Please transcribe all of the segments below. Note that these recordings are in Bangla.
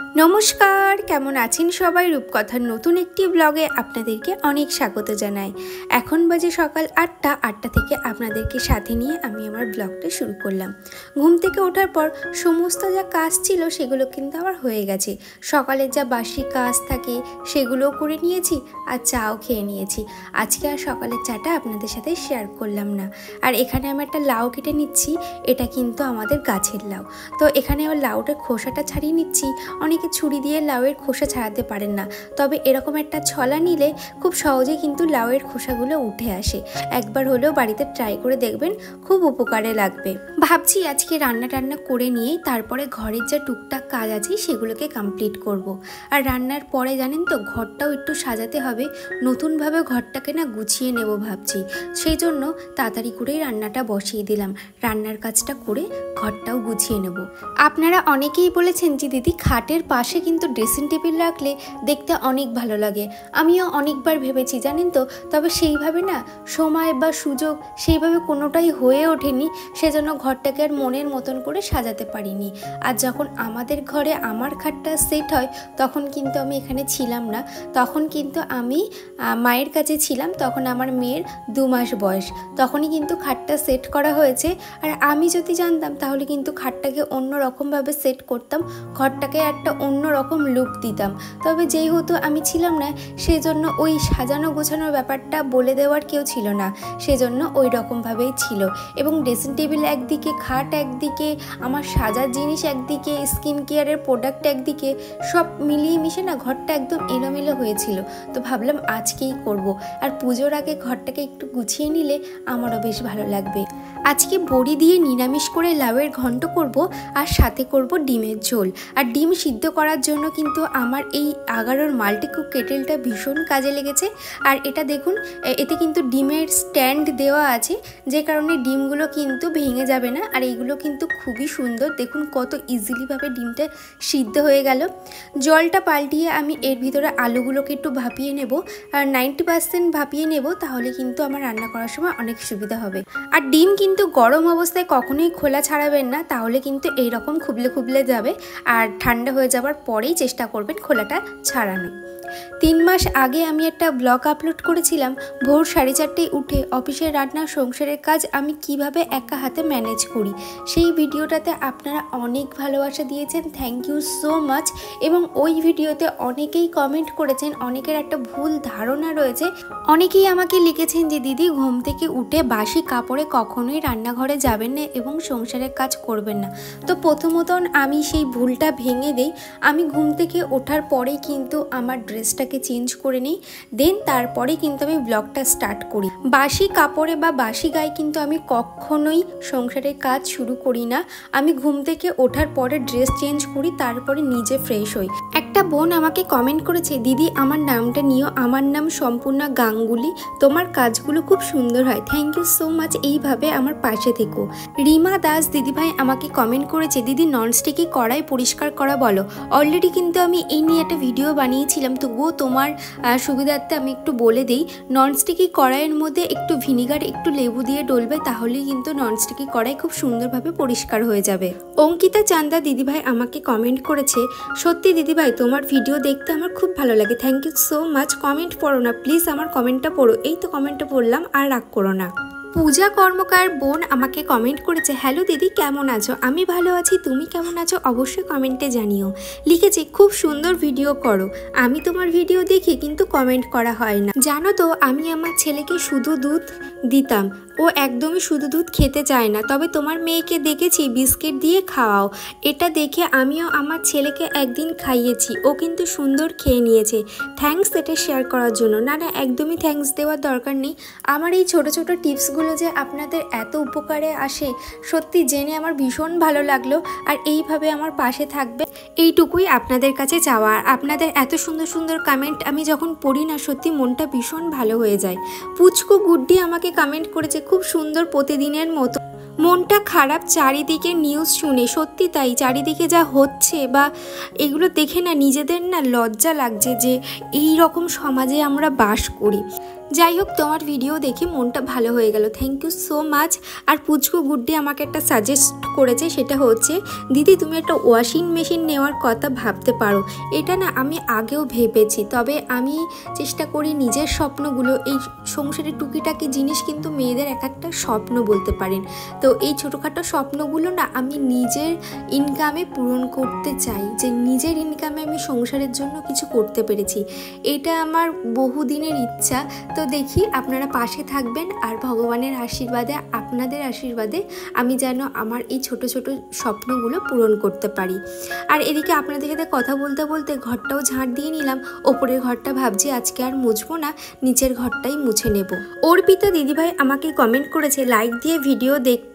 নমস্কার, কেমন আছেন সবাই? রূপকথার নতুন একটি ব্লগে আপনাদেরকে অনেক স্বাগত জানাই। এখন বাজে সকাল ৮টা থেকে আপনাদেরকে সাথে নিয়ে আমি আমার ব্লগটা শুরু করলাম। ঘুম থেকে ওঠার পর সমস্ত যা কাজ ছিল সেগুলো কিন্তু আমার হয়ে গেছে। সকালের যা বাসি কাজ থাকে সেগুলোও করে নিয়েছি আর চাও খেয়ে নিয়েছি। আজকে আর সকালের চাটা আপনাদের সাথে শেয়ার করলাম না। আর এখানে আমি একটা লাউ কেটে নিচ্ছি, এটা কিন্তু আমাদের গাছের লাউ। তো এখানে আমার লাউটার খোসাটা ছাড়িয়ে নিচ্ছি। অনেকে ছুরি দিয়ে লাউয়ের খোসা ছাড়াতে পারেন না, তবে এরকম একটা ছলা নিলে খুব সহজে কিন্তু লাউয়ের খোসাগুলো উঠে আসে। একবার হলেও বাড়িতে ট্রাই করে দেখবেন, খুব উপকারে লাগবে। ভাবছি আজকে রান্না করে নিয়েই তারপরে ঘরের যা টুকটাক কাজ আছে সেগুলোকে কমপ্লিট করব। আর রান্নার পরে জানেন তো ঘরটাও একটু সাজাতে হবে, নতুনভাবে ঘরটাকে না গুছিয়ে নেব ভাবছি। সেই জন্য তাড়াতাড়ি করেই রান্নাটা বসিয়ে দিলাম। রান্নার কাজটা করে ঘরটাও গুছিয়ে নেব। আপনারা অনেকেই বলেছেন যে দিদি খাটের পাশে কিন্তু ড্রেসিং টেবিল রাখলে দেখতে অনেক ভালো লাগে। আমিও অনেকবার ভেবেছি জানেন তো, তবে সেইভাবে না সময় বা সুযোগ সেইভাবে কোনোটাই হয়ে ওঠেনি, সেজন্য ঘরটাকে আর মনের মতন করে সাজাতে পারিনি। আর যখন আমাদের ঘরে আমার খাটটা সেট হয় তখন কিন্তু আমি এখানে ছিলাম না, তখন কিন্তু আমি মায়ের কাছে ছিলাম। তখন আমার মেয়ের 2 মাস বয়স, তখনই কিন্তু খাটটা সেট করা হয়েছে। আর আমি যদি জানতাম তাহলে কিন্তু খাটটাকে অন্য রকমভাবে সেট করতাম, ঘরটাকে একটা অন্য রকম লুক দিতাম। তবে যেহেতু আমি ছিলাম না, সেজন্য ওই সাজানো গোছানোর ব্যাপারটা বলে দেওয়ার কেউ ছিল না, সেজন্য ওই রকমভাবেই ছিল। এবং ড্রেসিং টেবিল একদিকে, খাট একদিকে, আমার সাজার জিনিস একদিকে, স্কিন কেয়ারের প্রোডাক্ট একদিকে, সব মিলিয়ে মিশে না ঘরটা একদম এলোমেলো হয়েছিল। তো ভাবলাম আজকেই করব। আর পুজোর আগে ঘরটাকে একটু গুছিয়ে নিলে আমারও বেশ ভালো লাগবে। আজকে বড়ি দিয়ে নিরামিষ করে লাউয়ের ঘন্ট করব, আর সাথে করব ডিমের ঝোল। আর ডিম সিদ্ধ করার জন্য কিন্তু আমার এই 11 মাল্টিকুক কেটেলটা ভীষণ কাজে লেগেছে। আর এটা দেখুন, এতে কিন্তু ডিমের স্ট্যান্ড দেওয়া আছে, যে কারণে ডিমগুলো কিন্তু ভেঙে যাবে না। আর এইগুলো কিন্তু খুবই সুন্দর, দেখুন কত ইজিলিভাবে ডিমটা সিদ্ধ হয়ে গেল। জলটা পাল্টিয়ে আমি এর ভিতরে আলুগুলোকে একটু ভাপিয়ে নেব, আর 90% ভাপিয়ে নেব, তাহলে কিন্তু আমার রান্না করার সময় অনেক সুবিধা হবে। আর ডিম কিন্তু গরম অবস্থায় কখনোই খোলা ছাড়াবেন না, তাহলে কিন্তু এইরকম খুবলে যাবে। আর ঠান্ডা হয়ে যাবার পরেই চেষ্টা করবেন খোলাটা ছাড়ানো। 3 মাস আগে আমি একটা ব্লগ আপলোড করেছিলাম, ভোর 4:30টায় উঠে অফিসের রান্না, সংসারের কাজ আমি কিভাবে একা হাতে ম্যানেজ করি। সেই ভিডিওটাতে আপনারা অনেক ভালোবাসা দিয়েছেন, থ্যাংক ইউ সো মাচ। এবং ওই ভিডিওতে অনেকেই কমেন্ট করেছেন, অনেকের একটা ভুল ধারণা রয়েছে। অনেকেই আমাকে লিখেছেন যে দিদি ঘুম থেকে উঠে বাসি কাপড়ে কখনোই রান্নাঘরে যাবেন না এবং সংসারের কাজ করবেন না। তো প্রথমত আমি সেই ভুলটা ভেঙে দেই। আমি ঘুম থেকে ওঠার পরেই কিন্তু আমার ড্রেসটাকে চেঞ্জ করে নিই, দেন তারপরে কিন্তু আমি ব্লগটা স্টার্ট করি। বাসি কাপড়ে বা বাসি গায়ে কিন্তু আমি কখনোই সংসারের কাজ শুরু করি না। আমি ঘুম থেকে ওঠার পরে ড্রেস চেঞ্জ করি, তারপরে নিজে ফ্রেশ হই। একটা বোন আমাকে কমেন্ট করেছে, দিদি আমার নামটা নিও, আমার নাম সম্পূর্ণা গাঙ্গুলি, তোমার কাজগুলো খুব সুন্দর হয়। থ্যাংক ইউ সো মাচ, এইভাবে আমার পাশে থেকো। রিমা দাস দিদিভাই আমাকে কমেন্ট করেছে, দিদি ননস্টিকি কড়াই পরিষ্কার করা বলো। অলরেডি কিন্তু আমি এই নিয়ে একটা ভিডিও বানিয়েছিলাম, তবুও তোমার সুবিধার্থে আমি একটু বলে দিই। ননস্টিকি কড়াইয়ের মধ্যে একটু ভিনিগার, একটু লেবু দিয়ে ডলবে, তাহলেই কিন্তু ননস্টিকি কড়াই খুব সুন্দরভাবে পরিষ্কার হয়ে যাবে। অঙ্কিতা চান্দা দিদিভাই আমাকে কমেন্ট করেছে, সত্যি দিদিভাই তোমার ভিডিও দেখতে আমার খুব ভালো লাগে। Thank you so much. Comment পড়ো না প্লিজ, আমার কমেন্টটা পড়ো। এই তো কমেন্টটা পড়লাম, আর রাগ করো না। পূজা কর্মকার বোন আমাকে কমেন্ট করেছে, হ্যালো দিদি কেমন আছো? আমি ভালো আছি, তুমি কেমন আছো অবশ্যই কমেন্টে জানিও। লিখেছে, খুব সুন্দর ভিডিও করো, আমি তোমার ভিডিও দেখি কিন্তু কমেন্ট করা হয় না। জানো তো আমি আমার ছেলেকে শুধু দুধ দিতাম, ও একদমই শুধু দুধ খেতে চায় না, তবে তোমার মেয়েকে দেখেছি বিস্কিট দিয়ে খাওয়াও। এটা দেখে আমিও আমার ছেলেকে একদিন খাইয়েছি, ও কিন্তু সুন্দর খেয়ে নিয়েছে। থ্যাঙ্কস এটা শেয়ার করার জন্য। না একদমই থ্যাঙ্কস দেওয়ার দরকার নেই। আমার এই ছোট ছোট টিপসগুলো যে আপনাদের এত উপকারে আসে সত্যি জেনে আমার ভীষণ ভালো লাগলো। আর এইভাবে আমার পাশে থাকবে, এইটুকুই আপনাদের কাছে চাওয়া। আর আপনাদের এত সুন্দর সুন্দর কমেন্ট আমি যখন পড়ি না, সত্যি মনটা ভীষণ ভালো হয়ে যায়। পুচকু গুড্ডি আমাকে কমেন্ট করেছে, খুব সুন্দর প্রতিদিনের মতো। মনটা খারাপ চারিদিকে নিউজ শুনে, সত্যি তাই, চারিদিকে যা হচ্ছে বা এগুলো দেখে না নিজেদের না লজ্জা লাগছে যে এই রকম সমাজে আমরা বাস করি। যাই হোক, তোমার ভিডিও দেখে মনটা ভালো হয়ে গেল, থ্যাংক ইউ সো মাচ। আর পুচকু গুড্ডি আমাকে একটা সাজেস্ট করেছে, সেটা হচ্ছে দিদি তুমি একটা ওয়াশিং মেশিন নেওয়ার কথা ভাবতে পারো। এটা না আমি আগেও ভেবেছি, তবে আমি চেষ্টা করি নিজের স্বপ্নগুলো, এই সংসারের টুকিটাকি জিনিস কিন্তু মেয়েদের এক একটা স্বপ্ন বলতে পারেন, তো এই ছোটোখাটো স্বপ্নগুলো না আমি নিজের ইনকামে পূরণ করতে চাই, যে নিজের ইনকামে আমি সংসারের জন্য কিছু করতে পেরেছি, এটা আমার বহুদিনের ইচ্ছা। তো দেখি আপনারা পাশে থাকবেন, আর ভগবানের আশীর্বাদে, আপনাদের আশীর্বাদে আমি যেন আমার এই ছোট ছোট স্বপ্নগুলো পূরণ করতে পারি। আর এদিকে আপনাদের সাথে কথা বলতে বলতে ঘরটাও ঝাঁট দিয়ে নিলাম। ওপরের ঘরটা ভাবছি আজকে আর মুছবো না, নিচের ঘরটাই মুছে নেব। অর্পিতা দিদিভাই আমাকে কমেন্ট করেছে, লাইক দিয়ে ভিডিও দেখতে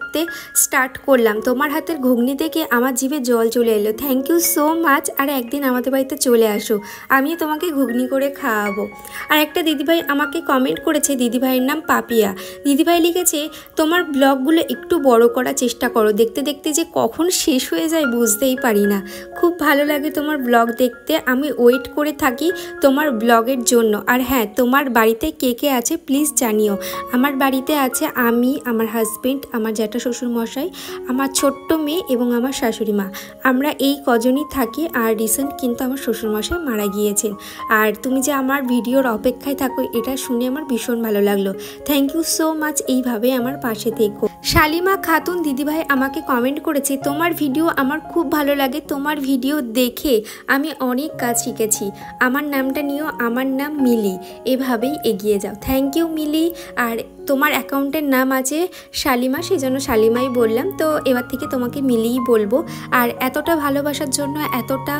স্টার্ট করলাম, তোমার হাতের ঘুগনি দেখে আমার জিভে জল চলে এলো, থ্যাংক ইউ সো মাচ। আর একদিন আমাদের বাড়িতে চলে আসো, আমি তোমাকে ঘুগনি করে খাওয়াবো। আর একটা দিদিভাই আমাকে কমেন্ট করেছে, দিদিভাইয়ের নাম পাপিয়া। দিদিভাই লিখেছে, তোমার ব্লগগুলো একটু বড় করার চেষ্টা করো, দেখতে দেখতে যে কখন শেষ হয়ে যায় বুঝতেই পারি না, খুব ভালো লাগে তোমার ব্লগ দেখতে, আমি ওয়েট করে থাকি তোমার ব্লগের জন্য। আর হ্যাঁ, তোমার বাড়িতে কে কে আছে প্লিজ জানিও। আমার বাড়িতে আছে আমি, আমার হাজব্যান্ড, আমার জ্যাঠা শ্বশুরমশাই, আমার ছোট্ট মেয়ে এবং আমার শাশুড়ি মা, আমরা এই কজনই থাকি। আর রিসেন্ট কিন্তু আমার শ্বশুরমশাই মারা গিয়েছেন। আর তুমি যে আমার ভিডিওর অপেক্ষায় থাকো, এটা শুনে আমার ভীষণ ভালো লাগলো, থ্যাংক ইউ সো মাচ, এইভাবে আমার পাশে থেকো। শালিমা খাতুন দিদিভাই আমাকে কমেন্ট করেছে, তোমার ভিডিও আমার খুব ভালো লাগে, তোমার ভিডিও দেখে আমি অনেক কাজ শিখেছি, আমার নামটা নিও, আমার নাম মিলি, এভাবেই এগিয়ে যাও, থ্যাংক ইউ মিলি। আর তোমার অ্যাকাউন্টের নাম আছে শালিমা, সেই জন্য শালিমাই বললাম, তো এবার থেকে তোমাকে মিলিই বলবো। আর এতটা ভালোবাসার জন্য, এতটা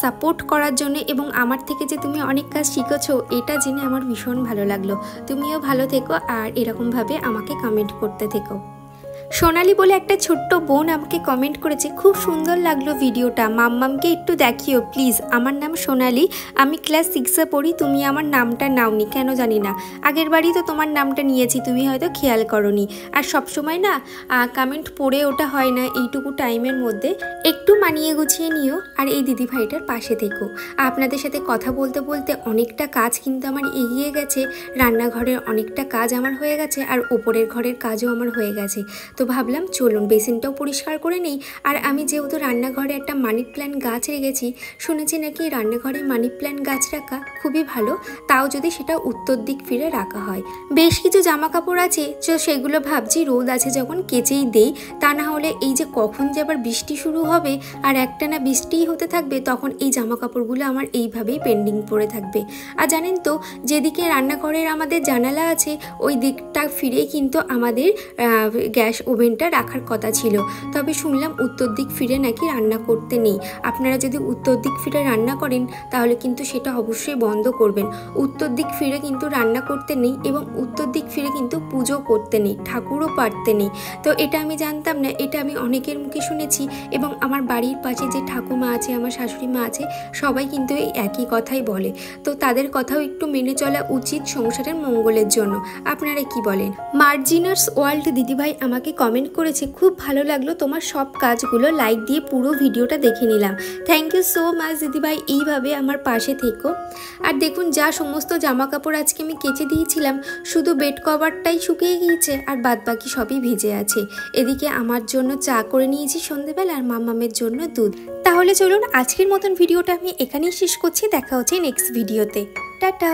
সাপোর্ট করার জন্য, এবং আমার থেকে যে তুমি অনেক কাজ শিখেছো, এটা জেনে আমার ভীষণ ভালো লাগলো। তুমিও ভালো থেকো আর এরকমভাবে আমাকে কমেন্ট করতে থেকো। সোনালি বলে একটা ছোট্ট বোন আমাকে কমেন্ট করেছে, খুব সুন্দর লাগলো ভিডিওটা, মাম্মামকে একটু দেখিও প্লিজ। আমার নাম সোনালি, আমি ক্লাস 6-এ পড়ি, তুমি আমার নামটা নাওনি কেন জানি না, আগের বারই তো তোমার নামটা নিয়েছি, তুমি হয়তো খেয়াল করোনি। আর সবসময় না কমেন্ট পড়ে ওটা হয় না, এইটুকু টাইমের মধ্যে একটু মানিয়ে গুছিয়ে নিও। আর এই দিদিভাইটার পাশে থেকো। আপনাদের সাথে কথা বলতে বলতে অনেকটা কাজ কিন্তু আমার এগিয়ে গেছে, রান্নাঘরের অনেকটা কাজ আমার হয়ে গেছে, আর ওপরের ঘরের কাজও আমার হয়ে গেছে। তো ভাবলাম চলুন বেসিনটাও পরিষ্কার করে নেই। আর আমি যেহেতু রান্নাঘরে একটা মানি প্ল্যান্ট গাছ রেখেছি, শুনেছি নাকি রান্নাঘরে মানি প্ল্যান্ট গাছ রাখা খুবই ভালো, তাও যদি সেটা উত্তর দিক ফিরে রাখা হয়। বেশ কিছু জামা কাপড় আছে, তো সেগুলো ভাবছি রোদ আছে যখন কেচেই দেই, তা না হলে এই যে কখন যে আবার বৃষ্টি শুরু হবে আর একটানা বৃষ্টিই হতে থাকবে, তখন এই জামা কাপড়গুলো আমার এইভাবেই পেন্ডিং পড়ে থাকবে। আর জানেন তো, যেদিকে রান্নাঘরের আমাদের জানালা আছে, ওই দিকটা ফিরেই কিন্তু আমাদের গ্যাস ওভেনটা রাখার কথা ছিল, তবে শুনলাম উত্তর দিক ফিরে নাকি রান্না করতে নেই। আপনারা যদি উত্তর দিক ফিরে রান্না করেন তাহলে কিন্তু সেটা অবশ্যই বন্ধ করবেন। উত্তর দিক ফিরে কিন্তু রান্না করতে নেই, এবং উত্তর দিক ফিরে কিন্তু পুজো করতে নেই, ঠাকুরও পাড়তে নেই। তো এটা আমি জানতাম না, এটা আমি অনেকের মুখে শুনেছি, এবং আমার বাড়ির পাশে যে ঠাকুমা আছে, আমার শাশুড়ি মা আছে, সবাই কিন্তু এই একই কথাই বলে। তো তাদের কথাও একটু মেনে চলা উচিত সংসারের মঙ্গলের জন্য। আপনারা কি বলেন? মার্জিনার্স ওয়ার্ল্ড দিদিভাই আমাকে কমেন্ট করেছে, খুব ভালো লাগলো তোমার সব কাজগুলো, লাইক দিয়ে পুরো ভিডিওটা দেখে নিলাম, থ্যাংক ইউ সো মাচ দিদিভাই, এইভাবে আমার পাশে থেকো। আর দেখুন, যা সমস্ত জামা কাপড় আজকে আমি কেচে দিয়েছিলাম, শুধু বেড কভারটাই শুকিয়ে গিয়েছে, আর বাদবাকি সবই ভিজে আছে। এদিকে আমার জন্য চা করে নিয়েছি সন্ধ্যেবেলা, আর মাম্মামের জন্য দুধ। তাহলে চলুন আজকের মতন ভিডিওটা আমি এখানেই শেষ করছি, দেখা হচ্ছে নেক্সট ভিডিওতে, টাটা।